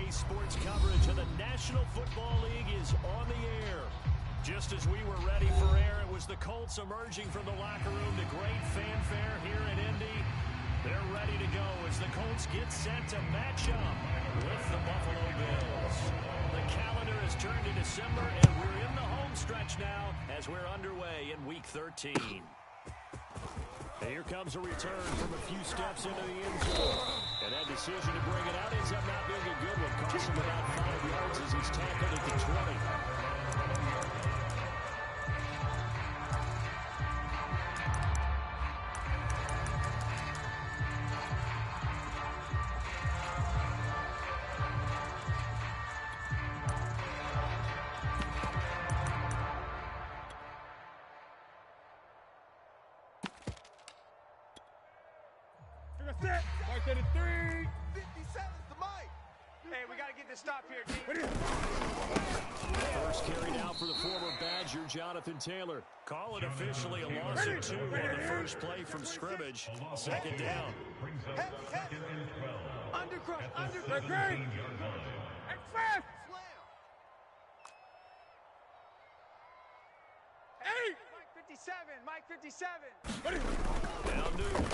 Today's sports coverage of the National Football League is on the air. Just as we were ready for air, it was the Colts emerging from the locker room to great fanfare here in Indy. They're ready to go as the Colts get set to match up with the Buffalo Bills. The calendar has turned to December, and we're in the home stretch now as we're underway in Week 13. And here comes a return from a few steps into the end zone. And that decision to bring it out ends up not being a good one. Costs him about 5 yards as he's tackled at the 20. Mark 33. 57's the mic. Hey, we got to get this stop here, team. First carried out for the former Badger, Jonathan Taylor. Call it officially a loss of 2 on the first play from scrimmage. Second down. Undercrush. Great. Fast. Hey! Mike 57. Now Newton.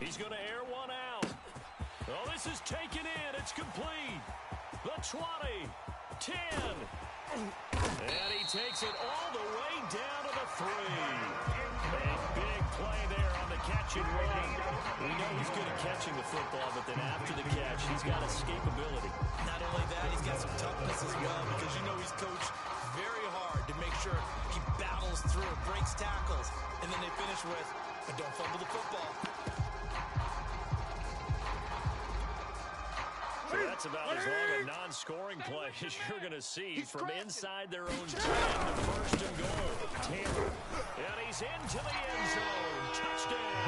He's going to air one out. Oh, this is taken in. It's complete. The 20, 10. And he takes it all the way down to the 3. A big play there on the catch and run. We know he's good at catching the football, but then after the catch, he's got escapability. Not only that, he's got some toughness as well because you know he's coached very hard to make sure he battles through, breaks tackles, and then they finish with, but don't fumble the football. So that's about as long a non-scoring play as you're going to see from inside their own 10 to first and goal. Taylor, and he's into the end zone. Touchdown.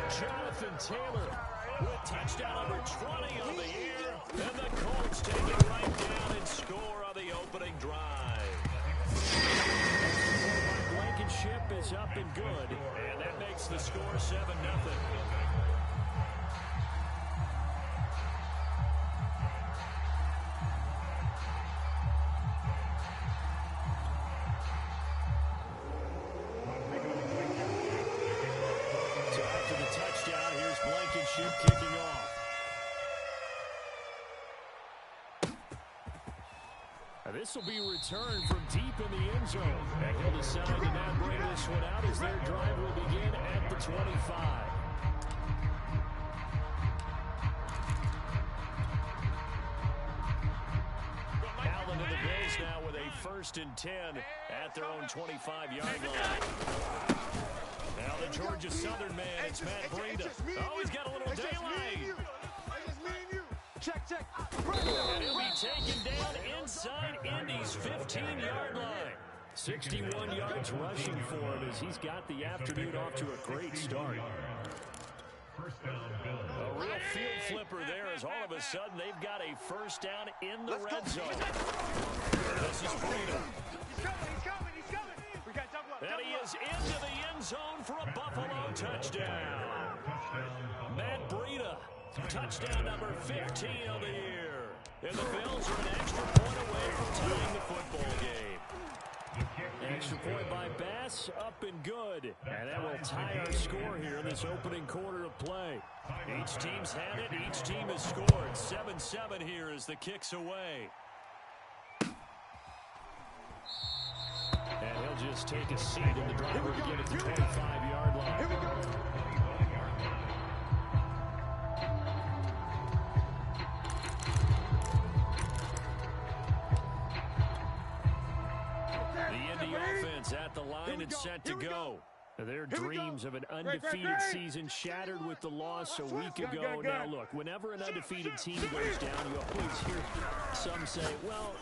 Jonathan Taylor with touchdown number 20 on the year. And the Colts take it right down and score on the opening drive. Blankenship is up and good. And that makes the score 7-0. Kicking off. This will be returned from deep in the end zone. And he'll decide to now bring this one out as their drive will begin at the 25. Allen and the Bills now with a 1st and 10 at their own 25-yard line. Now the Georgia Southern man, it's Matt Breida. Oh, he's got a little daylight. Check. And he'll be taken down inside Indy's 15-yard line. 61 yards rushing for him as he's got the afternoon off to a great start. A real field flipper there as all of a sudden they've got a first down in the red zone. This is Breida. He's coming. We got double up. And he is into the end zone for a Buffalo touchdown. Matt Breida, touchdown number 15 of the year. And the Bills are an extra point away from tying the football game. Extra point by Bass, up and good. And that will tie our score here in this opening quarter of play. Each team's had it, each team has scored. 7-7 here as the kick's away. And he'll just take a seat in the driver to get it to the 25-yard line. Here we go. The Indy offense at the line and set to go. Their dreams of an undefeated season shattered with the loss a week ago. Now, look, whenever an undefeated team goes down, you always hear some say, well,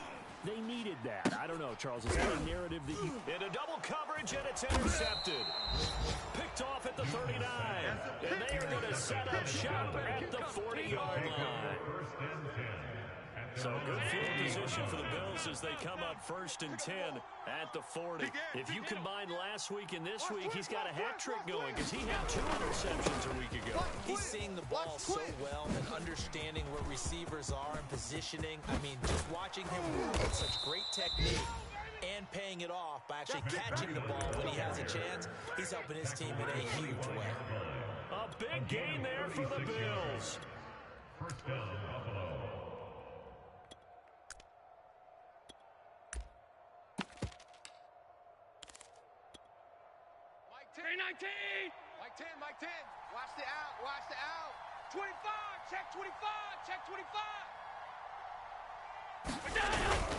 they needed that. I don't know, Charles. Is that a narrative that you... Into double coverage, and it's intercepted. Picked off at the 39. And they are going to set up shop at the 40-yard line. So good field position for the Bills as they come up 1st and 10 at the 40. If you combine last week and this week, he's got a hat trick going because he had 2 interceptions a week ago. He's seeing the ball so well and understanding where receivers are and positioning. I mean, just watching him work with such great technique and paying it off by actually catching the ball when he has a chance, he's helping his team in a huge way. A big gain there for the Bills. First down, Buffalo. Mike 10. 19. Mike 10, Mike 10. Watch the out, watch the out. 25, check 25, check 25.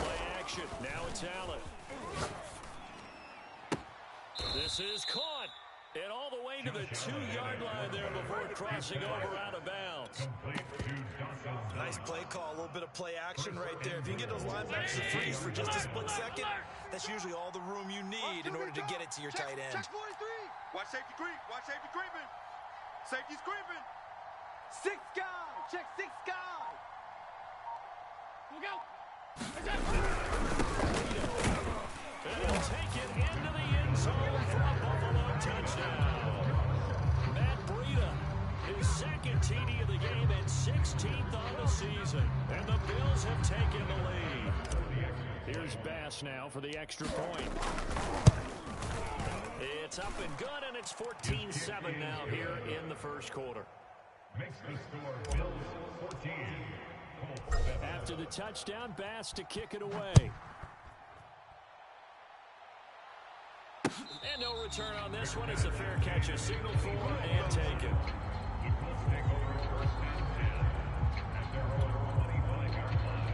Play action. Now it's Allen. This is caught. And all the way to the 2-yard line there before crossing over out of bounds. Nice play call, a little bit of play action right there. If you get those linebackers to freeze for just a split second, that's usually all the room you need in order to get it to your tight end. Check 43. Watch safety creep. Watch safety creeping. Safety's creeping. 6 guy, check 6 guy. Look out. And he'll take it into the end zone for a Buffalo touchdown. Matt Breida, his second TD of the game and 16th on the season. And the Bills have taken the lead. Here's Bass now for the extra point. It's up and good, and it's 14-7 now here in the first quarter. Makes the score Bills 14. Colts 7. After the touchdown, Bass to kick it away. And no return on this one. It's a fair catch, a signal for and taken. The Colts take over first and 10 at their own 25-yard line.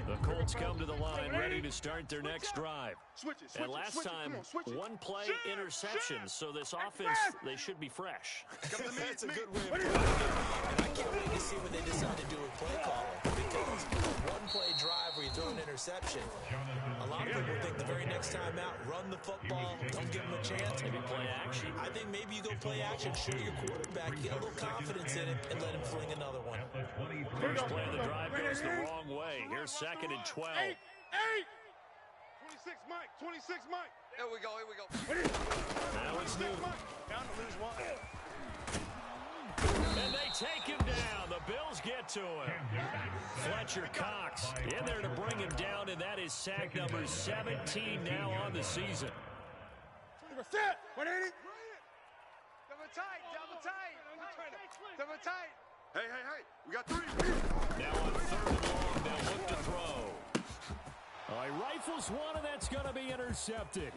The Colts come to the line ready to start their next drive. And last time, one play interception, so this offense, they should be fresh. That's a good way of putting it. And I can't wait to see what they decide to do with play calling. Because one play drive where you throw an interception, a lot of people think the very next time out, run the football, don't give them a chance. Maybe play action. I think maybe you go play action, show your quarterback, get a little confidence in it, and let him fling another one. First play of the drive goes the wrong way. Here's 2nd and 12. 26, Mike. 26, Mike. Here we go, here we go. Now it's Newton. Down to lose one. And they take him down. The Bills get to him. Fletcher Cox in there to bring him down, and that is sack number 17 now on the season. Set. 180. Double tight, double tight. Double tight. Hey. We got 3. Now on 3rd and long, they'll look to throw. All right, rifles one, and that's going to be intercepted.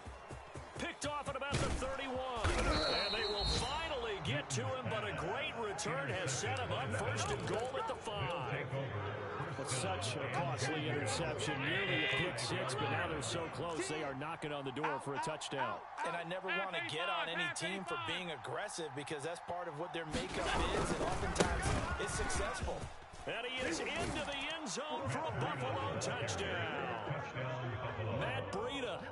Picked off at about the 31. And they will finally get to him, but a great return has set him up 1st and goal at the 5. It's such a costly interception, nearly a pick 6, but now they're so close they are knocking on the door for a touchdown. And I never want to get on any team for being aggressive because that's part of what their makeup is, and oftentimes it's successful. And he is into the end zone for a Buffalo touchdown. Matt Breida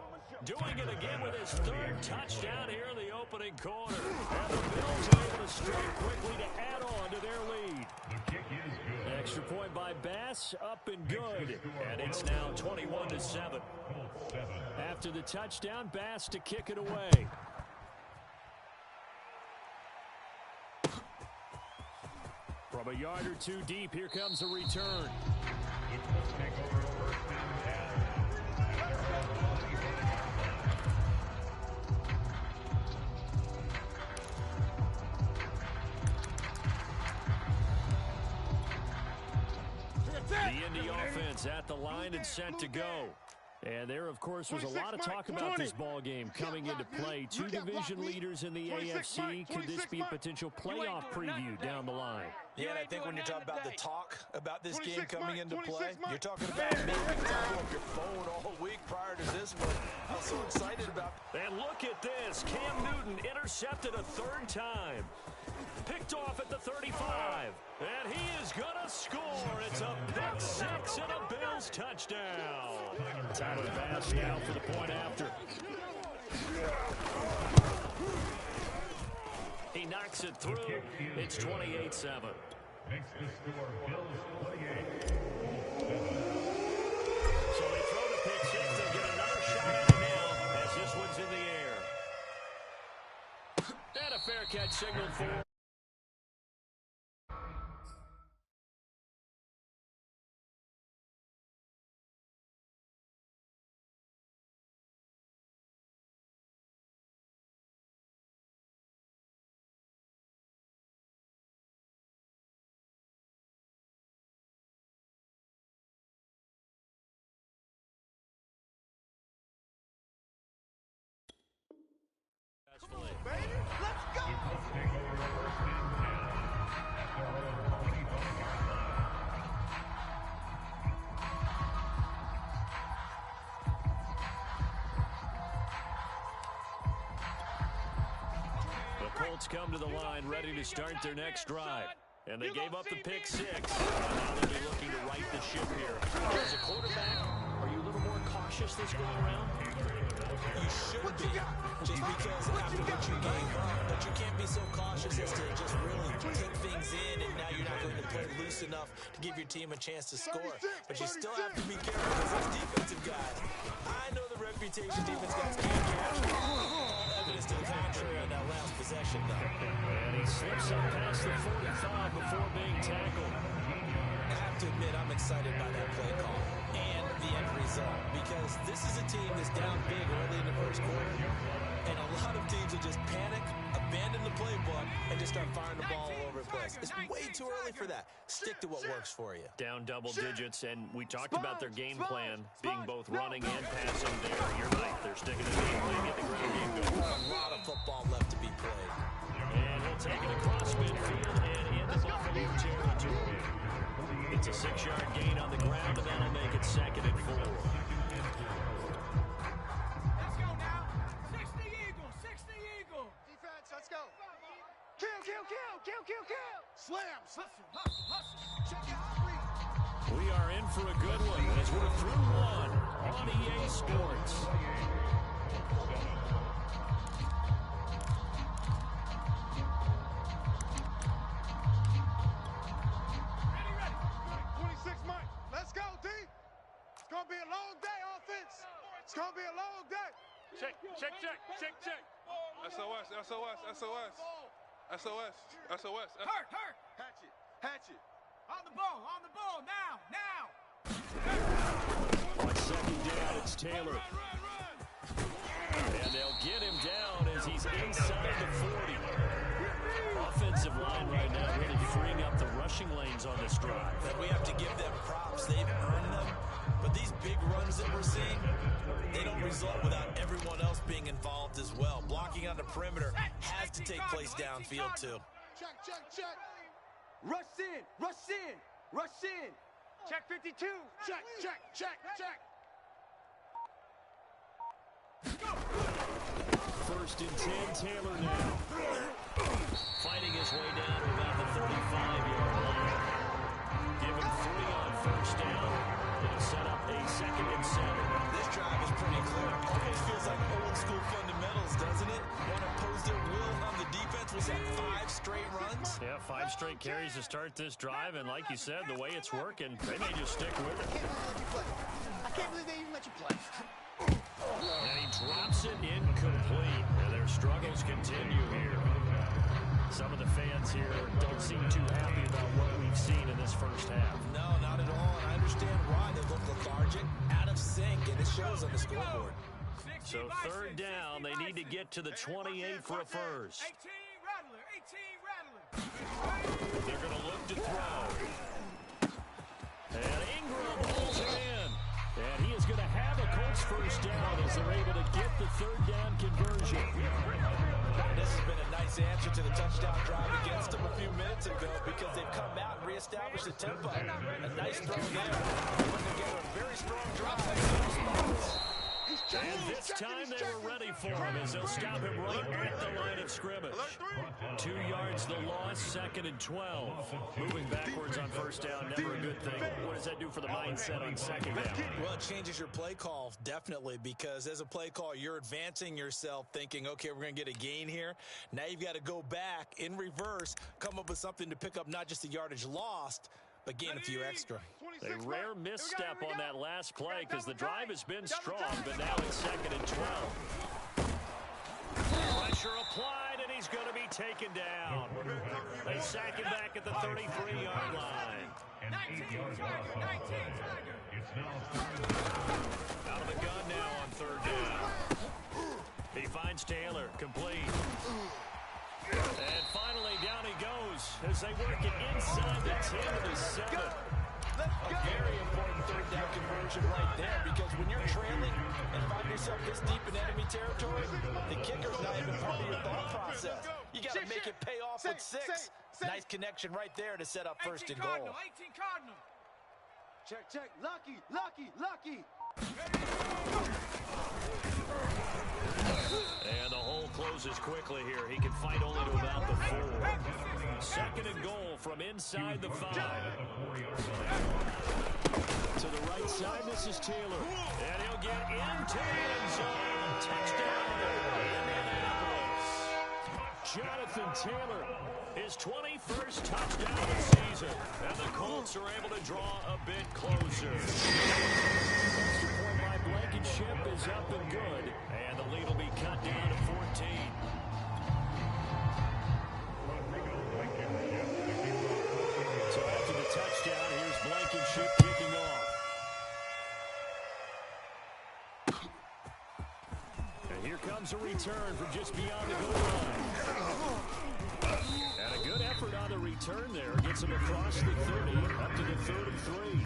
doing it again with his 3rd touchdown here in the opening quarter. And the Bills are able to strike quickly to add on to their lead. The kick is good. Extra point by Bass, up and good. And it's now 21-7. Colts 7. After the touchdown, Bass to kick it away. From a yard or 2 deep, here comes a return. The Colts take over first and 10 at their own 25-yard line. The Indy offense at the line and set to go. And there, of course, was a lot of talk about this ball game coming into play. 2 division leaders in the AFC. Could this be a potential playoff preview down the line? Yeah, and I think when you're talking about the talk about this game coming into play, you're talking about maybe turning off your phone all week prior to this one. I'm so excited about it. And look at this. Cam Newton intercepted a 3rd time. Picked off at the 35. And he is going to score. It's a pick 6 and a Bills touchdown. Tyler Bass now for the point after. He knocks it through. It's 28-7. Makes the score Bills 28. So they throw the pick six. They'll get another shot at it now as this one's in the air. And a fair catch signaled for. Baby, let's go. The Colts take over first and 10 at their own 25-yard line. The Colts come to the line ready to start their next drive. And they gave up the pick six. Now they'll be looking to right the ship here. As a quarterback, are you a little more cautious this go around? You should be, just because after what you gave up. But you can't be so cautious as to just really take things in, and now you're not going to play loose enough to give your team a chance to score. But you still have to be careful because those defensive guys, I know the reputation defense guys can't catch. All evidence to the contrary on that last possession, though. And he slips up past the 45 before being tackled. I have to admit, I'm excited by that play call and the end result, because this is a team that's down big early in the first quarter, and a lot of teams will just panic, abandon the playbook, and just start firing the ball all over the place. It's way too early for that. Stick to what works for you. Down double digits, and we talked about their game plan being both running and passing there. You're right, they're sticking to the game plan, get the ground game going. A lot of football left to be played. And he'll take it across midfield and into Buffalo territory. It's a 6-yard gain on the ground, and that'll make it 2nd and 4. Let's go now. 60 Eagle, 60 Eagle. Defense, let's go. Kill, kill, kill, kill, kill, kill. Slams. Hustle, hustle, hustle. Check your outreach. We are in for a good one as we're through one on EA Sports. It's going to be a long day, offense. It's going to be a long day. Check. SOS. Hurt. Hatchet. On the ball, now. On 2nd down, it's Taylor. And they'll get him down as he's inside the 40. Offensive line right now really freeing up the rushing lanes on this drive. But we have to give them props. They've earned them. But these big runs that we're seeing, they don't result without everyone else being involved as well. Blocking on the perimeter has to take place downfield, too. Check. Rush in. Check 52. Check. 1st and 10, Taylor now. Fighting his way down to about the 35-yard line. Give him 3 on 1st down. It'll set up a 2nd and 7. This drive is pretty clear. Almost feels like old school fundamentals, doesn't it? Want to impose their will on the defense. Was that 5 straight runs? Yeah, 5 straight carries to start this drive, and like you said, the way it's working, they may just stick with it. I can't believe they even let you play. And he drops it incomplete. And their struggles continue here. Some of the fans here don't seem too happy about what we've seen in this first half. No, not at all. And I understand why. They look lethargic, out of sync, and it shows on the scoreboard. So 3rd down, they need to get to the 28 for a first. 18 Rattler. They're going to look to throw. And Ingram holds it in. And he is going to have a Colts first down as they're able to get the 3rd down conversion. This has been a nice answer to the touchdown drive against them a few minutes ago, because they've come out and reestablished the tempo. A nice throw there. Putting together a very strong drive. And this time they were ready for him as they'll stop him right at the line of scrimmage. 2 yards the loss, 2nd and 12. Moving backwards on first down, never a good thing. What does that do for the mindset on second down? Well, it changes your play call, definitely, because as a play call, you're advancing yourself thinking, okay, we're going to get a gain here. Now you've got to go back in reverse, come up with something to pick up not just the yardage lost, but gain a few extra. A rare misstep on that last play because the drive has been strong, but now it's 2nd and 12. Pressure applied, and he's going to be taken down. They sack him back at the 33-yard line. 19, Out of the gun now on 3rd down. He finds Taylor, complete. And finally, down he goes as they work it inside the 10 to the 7. A very important 3rd down conversion right there, because when you're trailing and find yourself this deep in enemy territory, the kicker's not even part of your thought process. You got to make it pay off with 6. Nice connection right there to set up 1st and goal. 18 Cardinal. Check. Lucky. And the hole closes quickly here. He can fight only to about the 4. 2nd and goal from inside the 5. To the right side, this is Taylor. And he'll get into the end zone. Touchdown, Indianapolis. Jonathan Taylor, his 21st touchdown of the season. And the Colts are able to draw a bit closer. Extra point by Blankenship is up and good. And the lead will be cut down to 14. So after the touchdown, here's Blankenship kicking off. And here comes a return from just beyond the goal line. And a good effort on the return there. Gets him across the 30, up to the 33.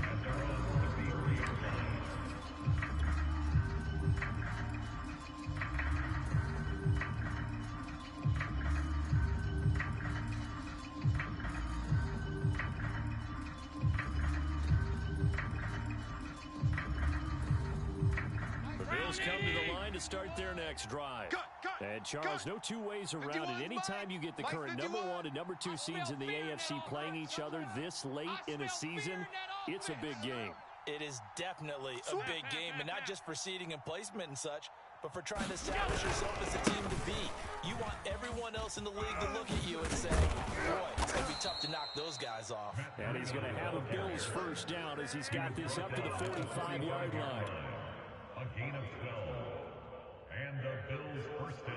Come to the line to start their next drive. And Charles, no two ways around it. Anytime you get the current number 1 and number 2 seeds in the AFC playing each other this late in a season, it's a big game. It is definitely a big game, and not just for seeding and placement and such, but for trying to establish yourself as a team to beat. You want everyone else in the league to look at you and say, boy, it's going to be tough to knock those guys off. And he's going to have a Bills first down as he's got this up to the 45-yard line. A gain of 12. And the Bills first down.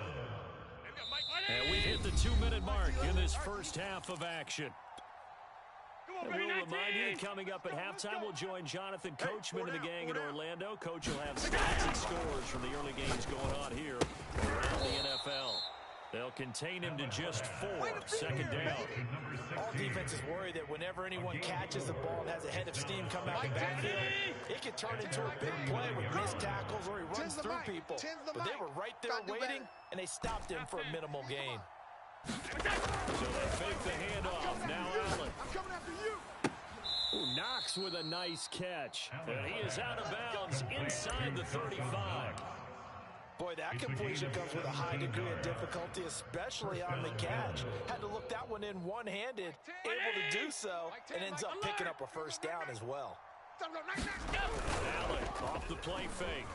And we've hit the 2-minute mark in this first half of action. And we'll remind you that coming up at halftime, we'll join Jonathan Coachman and the gang in Orlando. Coach will have stats and scores from the early games going on here around the NFL. They'll contain him to just 4, 2nd down. All defenses worry that whenever anyone catches the ball and has a head of steam come out the backfield, it can turn into a big play with missed tackles or he runs through people. But they were right there waiting, and they stopped him for a minimal gain. So they fake the handoff. Now Allen. I'm coming after you. Ooh, Knox with a nice catch. And he is out of bounds inside the 35. Boy, that completion comes with a high degree of difficulty, especially on the catch. Had to look that one in one-handed, able to do so, and ends up picking up a first down as well. Allen off the play fake.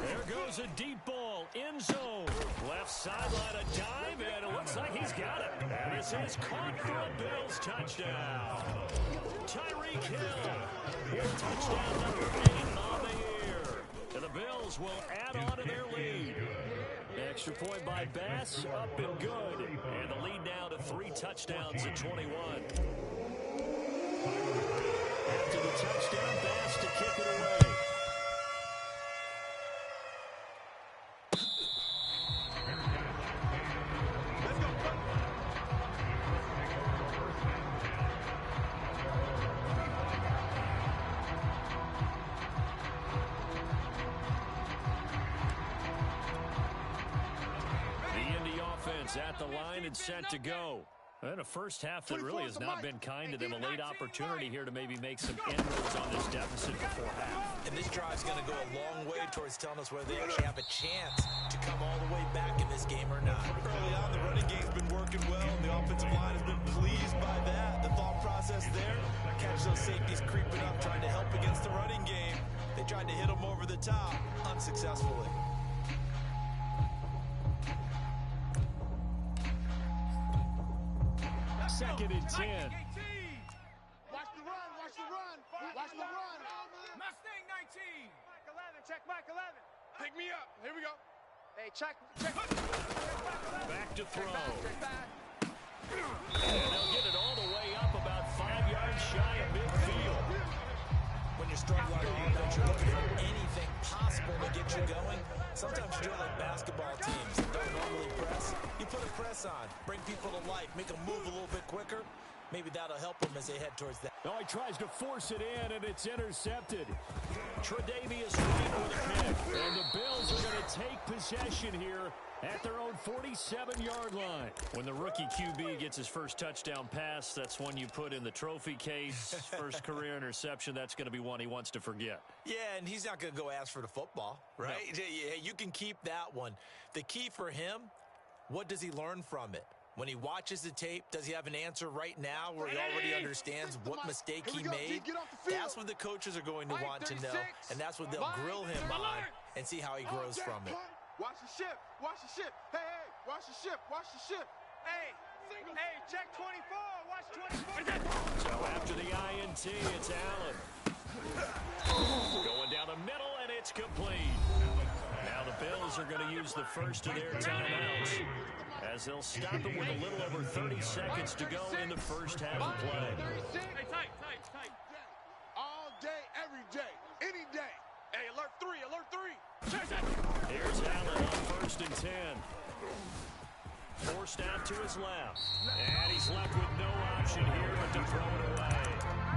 There goes a deep ball, end zone. Left sideline, a dive, and it looks like he's got it. And this is caught for a Bills touchdown. Tyreek Hill, touchdown number 8 on the year. And the Bills will add on to their lead. Extra point by Bass, up and good. And the lead now to 3 touchdowns at 21. After the touchdown, Bass to kick it away. At the line and set to go. And a first half that really has not been kind to them. A late opportunity here to maybe make some inroads on this deficit before half. And this drive's going to go a long way towards telling us whether they actually have a chance to come all the way back in this game or not. Early on, the running game's been working well, and the offensive line has been pleased by that. The thought process there, catch those safeties creeping up, trying to help against the running game. They tried to hit them over the top, unsuccessfully. Second and 10. Watch the run, watch the run, watch the run. Mustang 19. Mike 11, check Mike 11. Pick me up, here we go. Hey, check. Back to throw. Check back. And they'll get it all the way up about 5 yards shy of midfield. When you're struggling on offense, you're looking for anything possible to get you going. Sometimes you do it like basketball teams that don't normally press. You put a press on, bring people to life, make them move a little bit quicker. Maybe that'll help them as they head towards that. Oh, he tries to force it in, and it's intercepted. Tre'Davious White with a pick. And the Bills are going to take possession here at their own 47-yard line. When the rookie QB gets his first touchdown pass, that's one you put in the trophy case. First career interception, that's going to be one he wants to forget. Yeah, and he's not going to go ask for the football, right? No. Yeah, you can keep that one. The key for him, what does he learn from it? When he watches the tape, does he have an answer right now where he already understands what mistake he made? That's what the coaches are going to want to know, and that's what they'll grill him on and see how he grows from it. Watch the ship, watch the ship. Hey, watch the ship, watch the ship. Hey, check 24, watch 24. So after the INT, it's Allen. Going down the middle, and it's complete. Now the Bills are going to use the first of their timeouts as they'll stop it with a little over 30 seconds to go in the first half of play. Hey, tight. All day, every day, any day. Hey, alert 3. Here's Allen on first and 10. Forced out to his left. And he's left with no option here but to throw it away.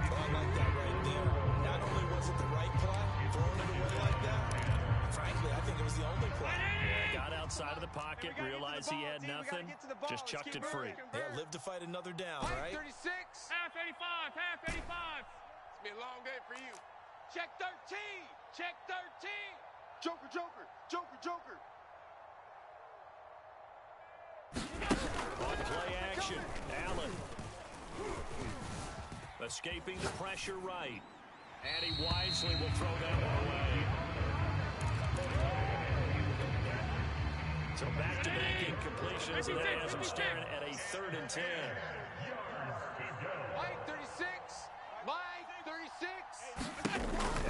Well, I like that right there. Not only was it the right play, throwing it away like that, frankly, I think it was the only play. Yeah, got outside of the pocket, realized he had nothing, just chucked it free. Yeah, live to fight another down, right? 36. Half 85. It's been a long day for you. Check 13. Joker. On play action, Allen. Escaping the pressure right. And he wisely will throw that one away. So back-to-back incompletions, and that has him staring at a 3rd and 10. Mike 36.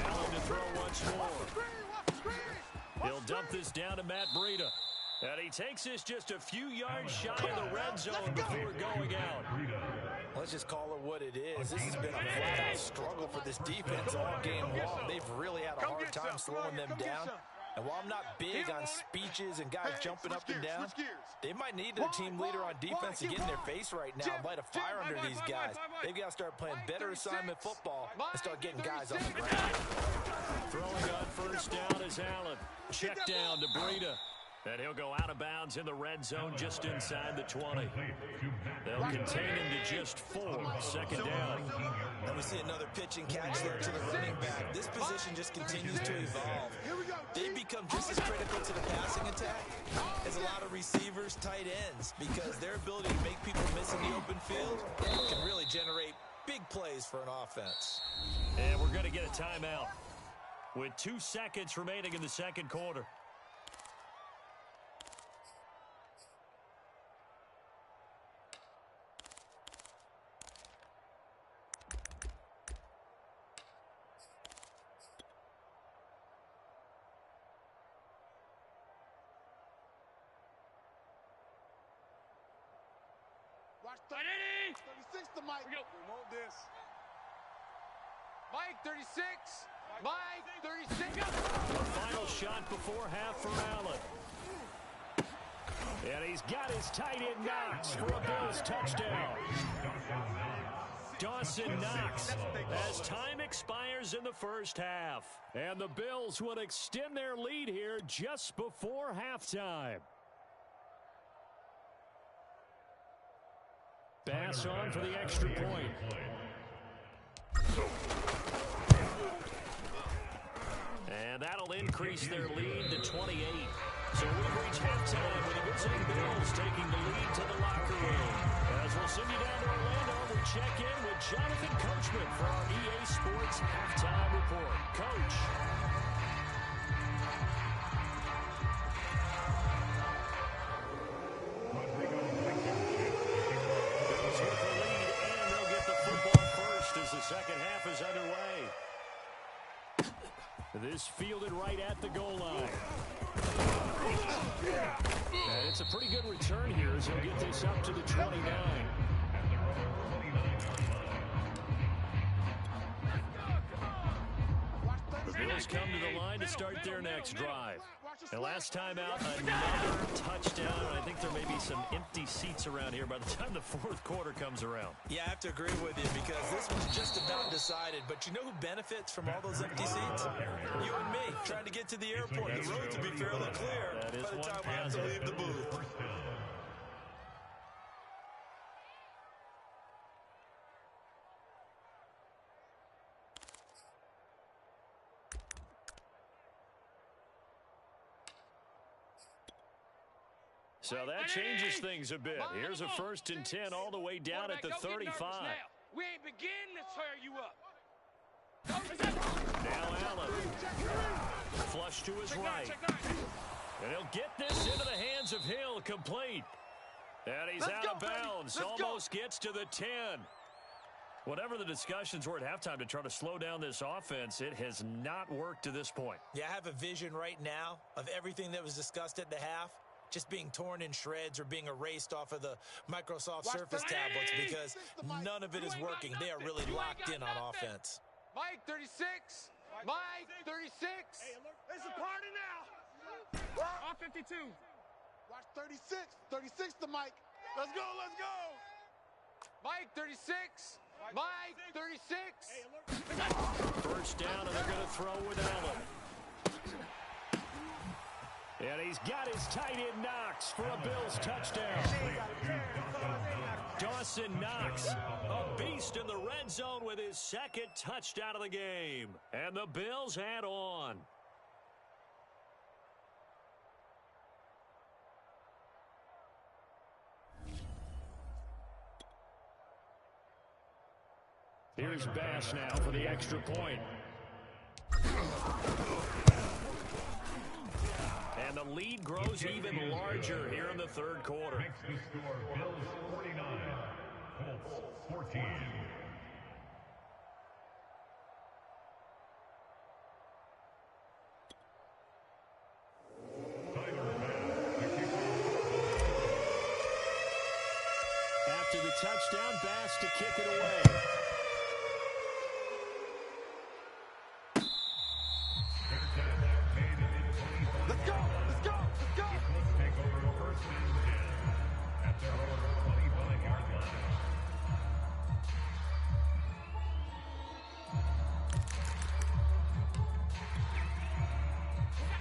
Allen to throw once more. He'll dump this down to Matt Breida. And he takes this just a few yards shy of the red zone before going out. Let's just call it what it is. This has been a flat-out struggle for this defense all game long. They've really had a hard time slowing them down. And while I'm not big on speeches and guys jumping up and down, they might need their team leader on defense to get in their face right now and light a fire under these guys. They've got to start playing better assignment football and start getting guys on the ground. Throwing on first down is Allen. Check down to Breida. And he'll go out of bounds in the red zone just inside the 20. They'll contain him to just 4. Second down. And we see another pitch and catch there to the running back. This position just continues to evolve. They become just as critical to the passing attack as a lot of receivers, tight ends, because their ability to make people miss in the open field can really generate big plays for an offense. And we're going to get a timeout with 2 seconds remaining in the second quarter. Watch 36 to Mike. We want this. Mike 36. Mike 36. The final shot before half for Allen. And he's got his tight end Knox for a Bills touchdown. Dawson Knox as time expires in the first half. And the Bills would extend their lead here just before halftime. Bass on for the extra point. And that'll increase their lead to 28. So we've reached halftime with the visiting Bills taking the lead to the locker room. As we'll send you down to Orlando, we check in with Jonathan Coachman for our EA Sports Halftime Report. Coach. Bills with the lead, and they'll get the football first as the second half is underway. This fielded right at the goal line. And it's a pretty good return here as he'll get this up to the 29. The Bills come to the line to start their next drive. And last time out, another touchdown. I think there may be some empty seats around here by the time the fourth quarter comes around. Yeah, I have to agree with you because this was just about decided. But you know who benefits from all those empty seats? You and me, trying to get to the airport. The roads will be fairly clear by the time we have to leave the booth. So that changes things a bit. Here's a 1st and 10 all the way down at the 35. We ain't begin to tear you up. Now Allen. Flush to his right. And he'll get this into the hands of Hill, complete. And he's out of bounds. Almost gets to the 10. Whatever the discussions were at halftime to try to slow down this offense, it has not worked to this point. Yeah, I have a vision right now of everything that was discussed at the half just being torn in shreds or being erased off of the Microsoft Surface tablets because none of it is working. They are really locked in on offense. Mike 36. Mike 36. Hey, it's a party now. All 52. Watch 36. 36 to Mike. Let's go. Let's go. Mike 36. Mike 36. First down, and they're going to throw with Allen. And he's got his tight end Knox for a Bills touchdown. Dawson Knox, a beast in the red zone with his second touchdown of the game. And the Bills add on. Here's Bass now for the extra point. And the lead grows even larger here in the third quarter. Makes the score Bills 49, Colts 14. After the touchdown, Bass to kick it away. Let's go. Let's go. Let's go. Take over 1st and 10 at their own 25-yard line.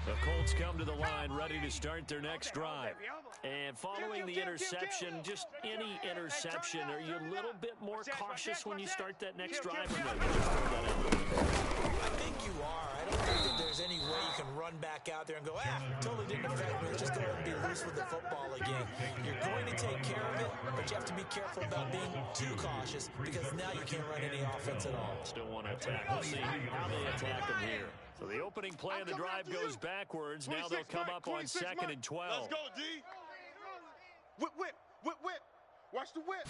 The Colts come to the line ready to start their next drive. And following the interception, just any interception, are you a little bit more cautious when you start that next drive? Or no? I think you are. I don't think that there's any way you can run back out there and go, totally didn't affect me. Let's just go ahead and be loose with the football again. You're going to take care of it, but you have to be careful about being too cautious because now you can't run any offense at all. Still want to attack. We'll see how they attack them here. So the opening play of the drive goes backwards. Now they'll come up on 2nd and 12. Let's go, D. Whip, whip, whip, whip. Watch the whip.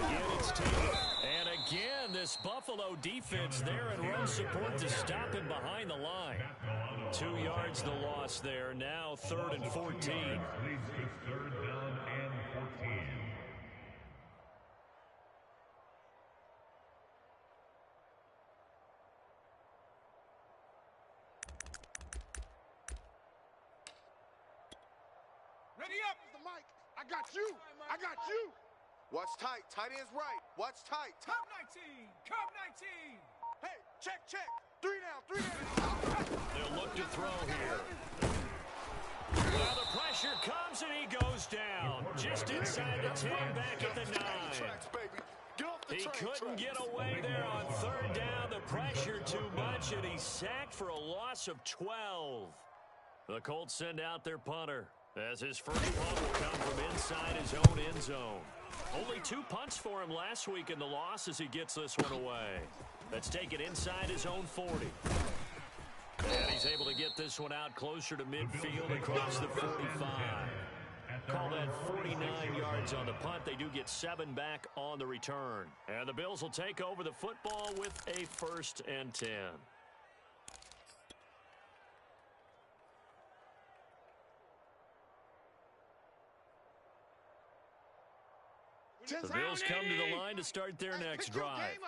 Again, it's Taylor. And again, this Buffalo defense there and run support to stop him behind the line. 2 yards the loss there. Now 3rd and 14. Leads to 3rd down and 14. Ready up. The mic. I got you. I got you. Watch tight. Tight end's right. Watch tight. Cup 19. Cup 19. Hey, check, check. 3 down. 3 down. They'll look to throw here. Well, the pressure comes and he goes down. Just inside the 10, back at the 9. He couldn't get away there on third down. The pressure too much, and he's sacked for a loss of 12. The Colts send out their punter, as his first punt will come from inside his own end zone. Only 2 punts for him last week in the loss as he gets this one away. Let's take it inside his own 40. And he's able to get this one out closer to midfield across the 45. Call that 49 yards on the punt. They do get 7 back on the return. And the Bills will take over the football with a 1st and 10. The Bills come to the line to start their next drive.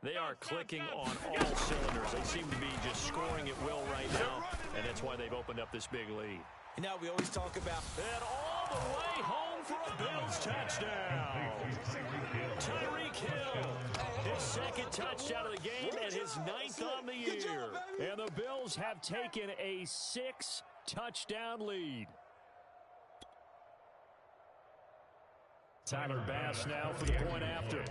They are clicking on all cylinders. They seem to be just scoring at will right now, and that's why they've opened up this big lead. And now we always talk about... And all the way home for a Bills touchdown. Tyreek Hill, his 2nd touchdown of the game and his 9th on the year. And the Bills have taken a 6-touchdown lead. Tyler Bass now for the point after.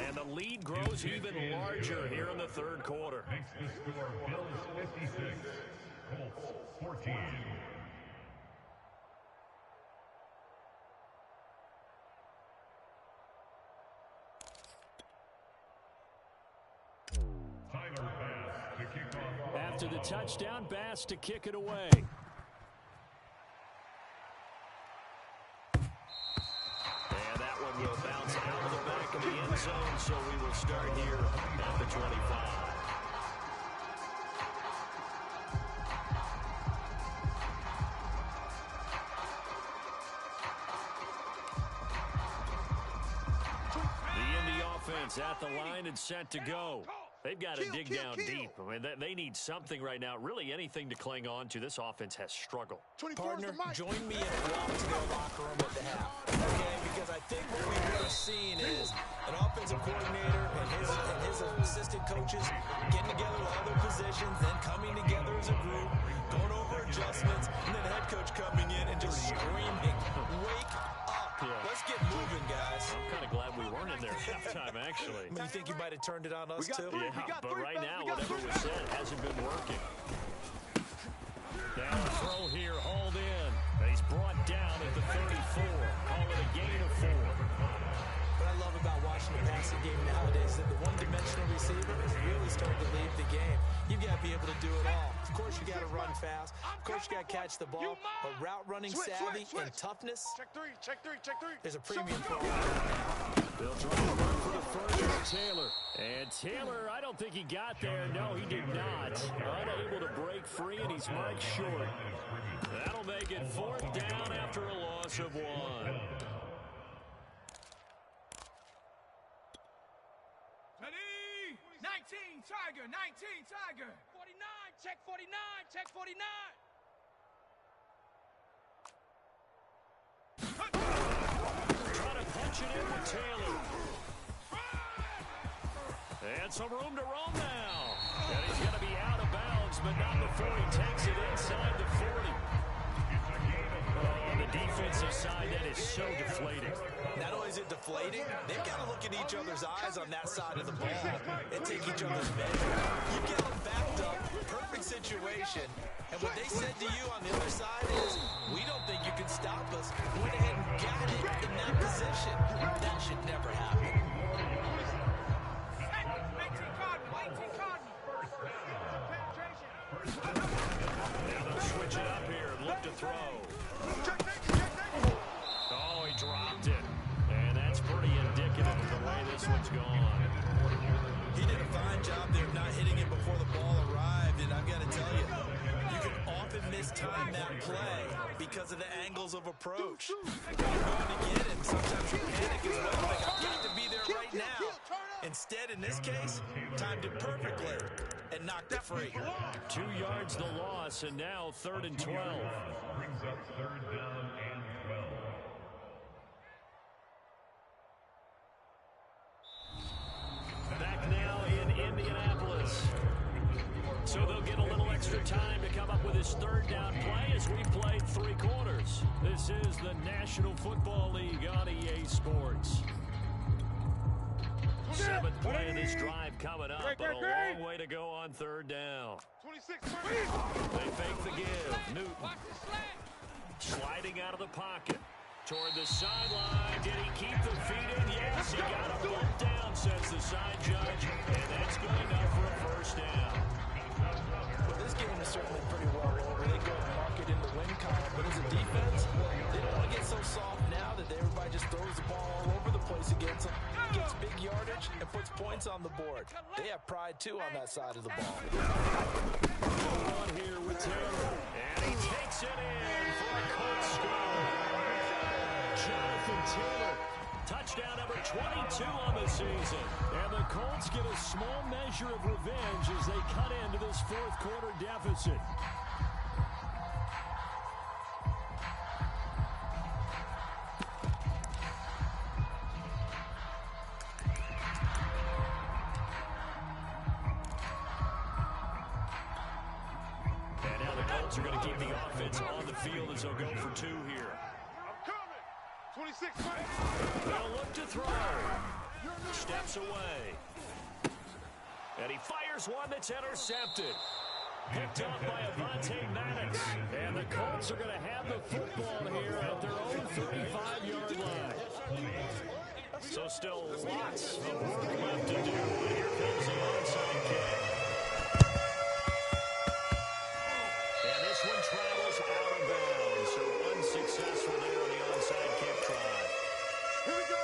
And the lead grows even larger here in the 3rd quarter. Makes the score Bills 56, Colts 14. Tyler Bass to kick off. After the touchdown, Bass to kick it away. Will bounce out of the back of the end zone, so we will start here at the 25. The Indy offense at the line and set to go. They've got to dig down deep. I mean, they need something right now, really anything to cling on to. This offense has struggled. Partner, join me in a walk to their locker room at the half. Okay, because I think what we've really seen is an offensive coordinator and his assistant coaches getting together with all their positions, then coming together as a group, going over adjustments, and then the head coach coming in and just screaming, wake up. Yeah. Let's get moving, guys. I'm kind of glad we weren't in there halftime, actually. You think you might have turned it on us, too? Yeah, but right now, whatever was said hasn't been working. Now a throw here, hauled in. He's brought down at the 34. Call it a gain of 4. What I love about watching the passing game nowadays is that the one-dimensional receiver is really starting to lead the game. You've got to be able to do it all. Of course, you got to run fast. Of course, you got to catch the ball. But route running savvy and toughness is a premium for all. They'll try to run for the first from Taylor. And Taylor, I don't think he got there. No, he did not. Unable to break free, and he's marked short. That'll make it 4th down after a loss of 1. 19, Tiger, 19, Tiger. 49, check 49, check 49. Trying to punch it in with Taylor. And some room to roam now. And he's going to be out of bounds, but not before he takes it inside the 40. On the defensive side, that is so deflating. Not only is it deflating, they've got to look in each other's eyes on that side of the ball and take each other's measure. You've got them backed up, perfect situation, and what they said to you on the other side is, we don't think you can stop us. Went ahead and got it in that position. That should never happen. 18 Cardinal. Now they'll switch it up here and look to throw. Oh, he dropped it. And that's pretty indicative of the way this one's gone. He did a fine job there of not hitting him before the ball arrived, and I've got to tell you, you can often mistime that play because of the angles of approach. You're going to get him. Sometimes you panic as well. Like, I've got to be there right now. Instead, in this case, timed it perfectly and knocked it free. 2 yards the loss, and now 3rd and 12. Brings up 3rd down and 12. Back now in Indianapolis. So they'll get a little extra time to come up with his third down play as we played 3 quarters. This is the National Football League on EA Sports. 7th play of this drive coming up, but a long way to go on 3rd down. 26. They fake the give. Newton sliding out of the pocket toward the sideline. Did he keep the feet in? Yes, he got a foot down, says the side judge, and that's good enough for a first down. Well, this game is certainly pretty well over. They go and mark it in the win column, but as a defense, they don't want to get so soft now that everybody just throws the ball all over the place against them, gets big yardage, and puts points on the board. They have pride, too, on that side of the ball. On here with Taylor, and he takes it in for a Colts score. Jonathan Taylor, touchdown number 22 on the season. And the Colts get a small measure of revenge as they cut into this 4th quarter deficit. And now the Colts are going to keep the offense on the field as they'll go for 2 here. I'm coming. 26. They'll look to throw. Steps away. And he fires one that's intercepted. Picked up by Avonte Maddox. And the Colts are going to have the football here at their own 35-yard line. So still lots of work left to do. Here comes the onside kick. And this one travels out of bounds. So unsuccessful there on the onside kick try. Here we go.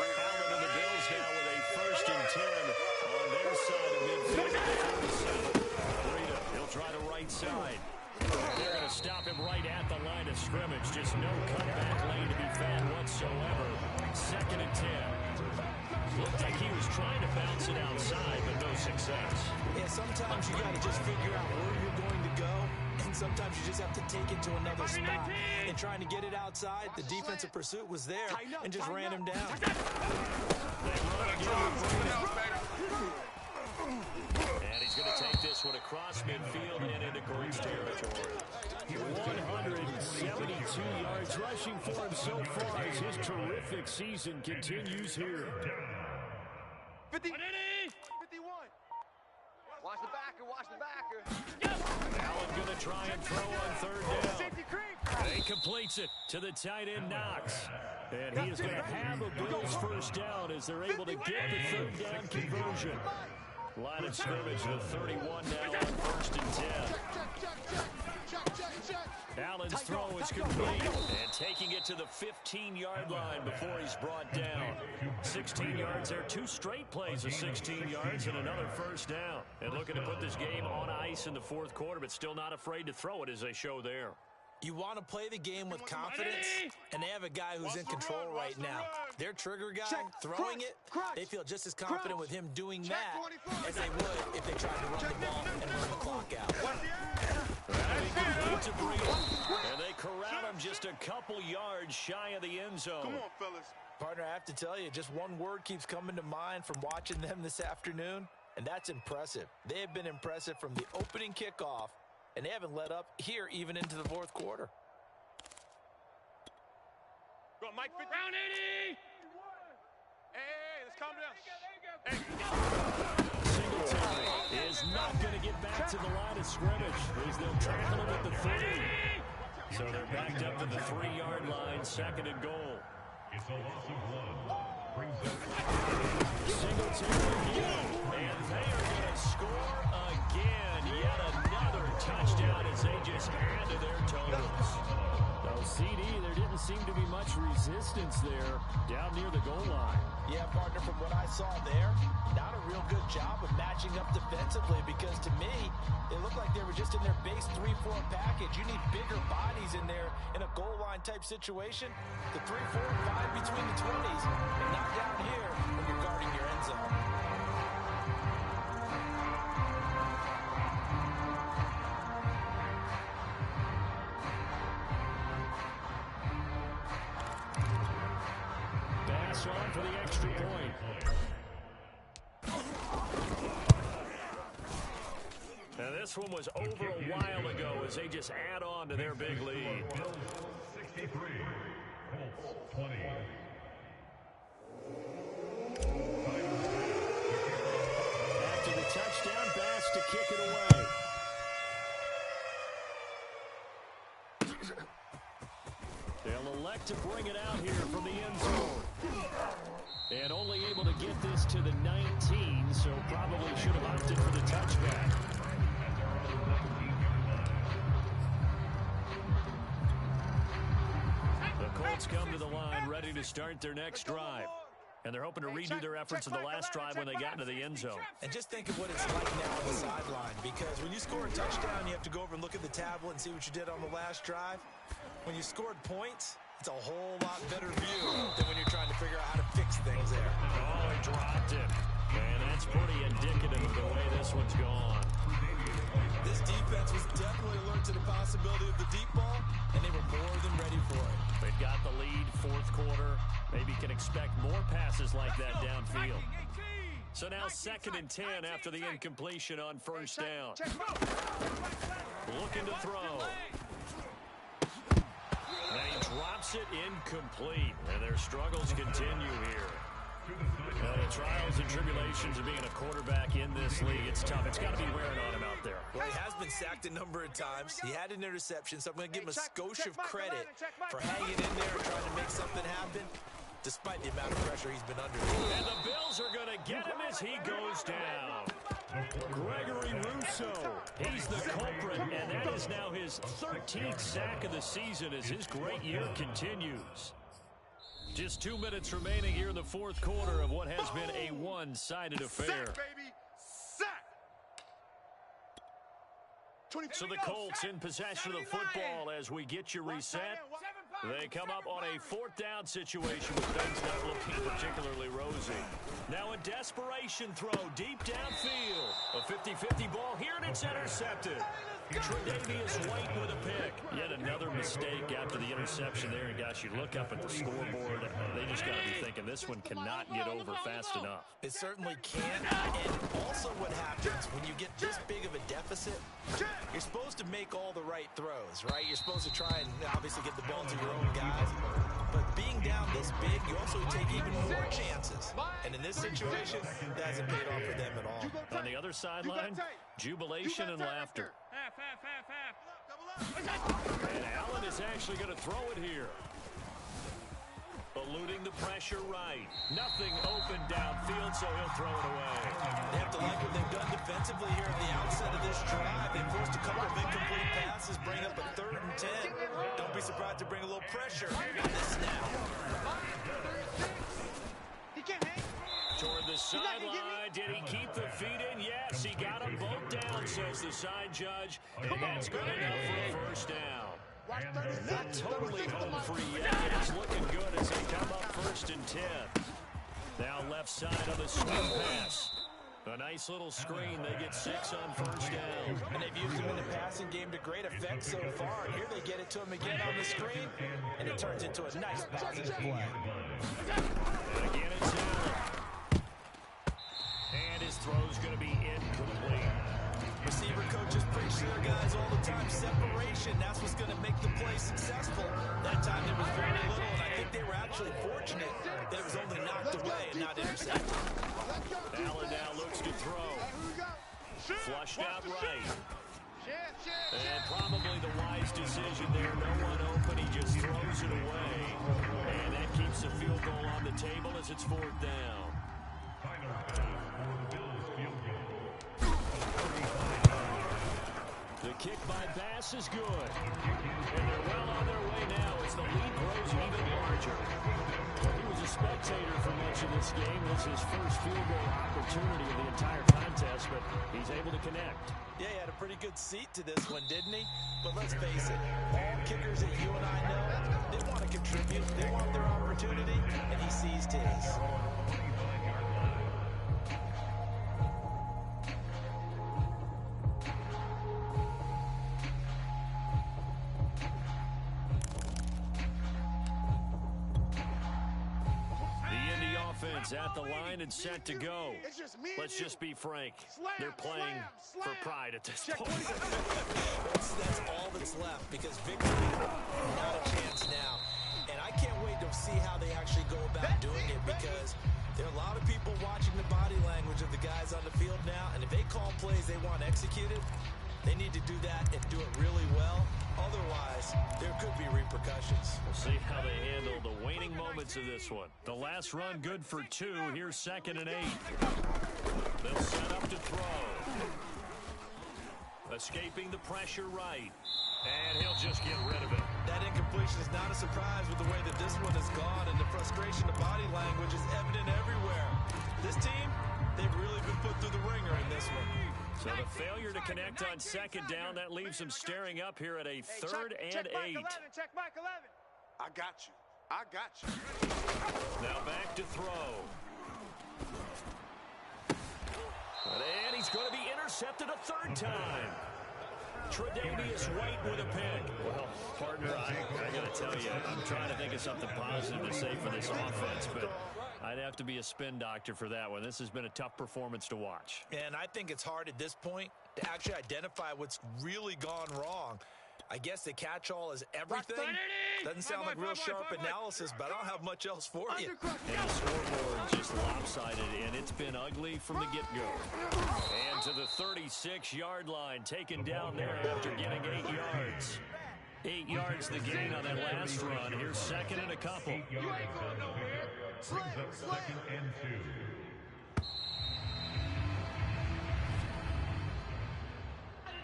Allen and the Bills now with a 1st and 10 on their side of midfield. Breida, he'll try the right side. And they're going to stop him right at the line of scrimmage. Just no cutback lane to be found whatsoever. 2nd and 10. Looked like he was trying to bounce it outside, but no success. Yeah, sometimes you got to just figure out where you're going to go, and sometimes you just have to take it to another spot. And trying to get it outside, the defensive pursuit was there and just ran him down. They run again with Breida. And he's going to take this one across midfield and into Colts territory. 172 yards rushing for him so far as his terrific season continues here. 50. 51. Watch the backer. Watch the backer. Allen going to try and throw on 3rd down. He completes it to the tight end Knox. And he is going to have a Bills 1st down as they're able to get the 3rd down conversion. Line of scrimmage, the 31 now on 1st and 10. Allen's throw is complete, and taking it to the 15-yard line before he's brought down. 16 yards there, 2 straight plays of 16 yards and another 1st down. And looking to put this game on ice in the 4th quarter, but still not afraid to throw it as they show there. You want to play the game with confidence, and they have a guy who's in control right now. Their trigger guy, throwing it, they feel just as confident with him doing that as they would if they tried to run the ball and run the clock out. And they corral him just a couple yards shy of the end zone. Come on, fellas. Partner, I have to tell you, just one word keeps coming to mind from watching them this afternoon, and that's impressive. They have been impressive from the opening kickoff, and they haven't let up here even into the 4th quarter. Go on, Mike. Round 80. Hey, let's calm down. Singletary is not going to get back to the line of scrimmage as they'll tackle him at the 30. So they're backed up to the 3-yard line, 2nd and goal. It's a loss of 1. Brings up Singletary again, and they are going to score again. Yet another touchdown as they just add to their totals. No CD, there didn't seem to be much resistance there down near the goal line. Yeah, partner, from what I saw there, not a real good job of matching up defensively because to me, it looked like they were just in their base 3-4 package. You need bigger bodies in there in a goal line type situation. The 3, 4, and 5 between the 20s, and not down here when you're guarding your end zone. for the extra point. Now this one was over a while ago as they just add on to their big lead. 63, Colts 20. After the touchdown, Bass to kick it away. They'll elect to bring it out here from the end zone. And only able to get this to the 19, so probably should have opted for the touchback. The Colts come to the line ready to start their next drive. And they're hoping to redo their efforts in the last drive when they got into the end zone. And just think of what it's like now on the sideline, because when you score a touchdown, you have to go over and look at the tablet and see what you did on the last drive. When you scored points, it's a whole lot better view than when you're trying to figure out how to fix things there. Oh, he dropped it. And that's pretty indicative of the way this one's gone. This defense was definitely alert to the possibility of the deep ball, and they were more than ready for it. They've got the lead, fourth quarter. Maybe can expect more passes like that downfield. So now 2nd and 10 after the incompletion on first down. Looking to throw. And he drops it incomplete. And their struggles continue here. The trials and tribulations of being a quarterback in this league, it's tough. It's got to be wearing on him out there. Well, he has been sacked a number of times. He had an interception, so I'm going to give him a skosh of credit for hanging in there and trying to make something happen, despite the amount of pressure he's been under. And the Bills are going to get him as he goes down. Gregory Rousseau, he's the culprit, and that is now his 13th sack of the season as his great year continues. Just 2 minutes remaining here in the fourth quarter of what has been a one-sided affair. Sack, baby. Sack. So the Colts in possession of the football as we get you reset. They come up on a 4th down situation with things not looking particularly rosy. Now a desperation throw deep downfield. A 50-50 ball here, and it's intercepted. Tre'Davious White with a pick. Yet another mistake after the interception there. And gosh, you look up at the scoreboard, they just got to be thinking this one cannot get over fast enough. It certainly can. And also what happens when you get this big of a deficit, you're supposed to make all the right throws, right? You're supposed to try and obviously get the ball to your own guys. But being down this big, you also take even more chances. And in this situation, that hasn't paid off for them at all. On the other sideline, jubilation and laughter. Half. And Allen is actually going to throw it here. Eluding the pressure right. Nothing open downfield, so he'll throw it away. They have to like what they've done defensively here at the outset of this drive. They forced a couple of incomplete passes, bring up a 3rd and 10. Don't be surprised to bring a little pressure on this snap. He can't hang. Toward the sideline, did he keep the feet in? Yes, he got them both down, says the side judge. And that's good enough for a first down. Not totally home free yet, but it's looking good as they come up 1st and 10. Now left side of the screen pass. A nice little screen. They get 6 on first down. And they've used him in the passing game to great effect so far. Here they get it to him again on the screen, and it turns into a nice positive play. And again it's Allen. And his throw's going to be incomplete. Receiver coaches preach to their guys all the time. Separation, that's what's going to make the play successful. That time there was very little, and I think they were actually fortunate that it was only knocked away and not intercepted. Allen now looks to throw. Flushed out right. And probably the wise decision there. No one open. He just throws it away. And that keeps the field goal on the table as it's 4th down. The kick by Bass is good. And they're well on their way now as the lead grows even larger. He was a spectator for much of this game. This is his first field goal opportunity of the entire contest, but he's able to connect. Yeah, he had a pretty good seat to this one, didn't he? But let's face it, all kickers that you and I know, they want to contribute. They want their opportunity, and he seized his. is at the line and set to go. Let's just be frank. They're playing for pride at this point. That's all that's left because victory, not a chance now. And I can't wait to see how they actually go about doing it because there are a lot of people watching the body language of the guys on the field now. And if they call plays they want executed, they need to do that and do it really well. Otherwise, there could be repercussions. We'll see how they handle the waning moments of this one. The last run good for 2. Here's 2nd and 8. They'll set up to throw. Escaping the pressure right. And he'll just get rid of it. That incompletion is not a surprise with the way that this one has gone, and the frustration of body language is evident everywhere. This team, they've really been put through the ringer in this one. So the failure to connect on 2nd down, that leaves them staring up here at a 3rd and 8. Check Mike 11. I got you. I got you. Now back to throw. And he's going to be intercepted a 3rd time. Tre'Davious White with a pick. Well, partner, I got to tell you, I'm trying to think of something positive to say for this offense, but I'd have to be a spin doctor for that one. This has been a tough performance to watch. And I think it's hard at this point to actually identify what's really gone wrong. I guess the catch-all is everything. Doesn't sound like real sharp analysis, but I don't have much else for you. And the scoreboard just lopsided, and it's been ugly from the get-go. And to the 36-yard line, taken down there after getting 8 yards. 8 yards the gain on that last run. Here's 2nd and a couple. Brings up 2nd and 2.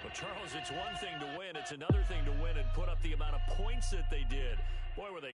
Well, Charles, it's one thing to win. It's another thing to win and put up the amount of points that they did. Boy, were they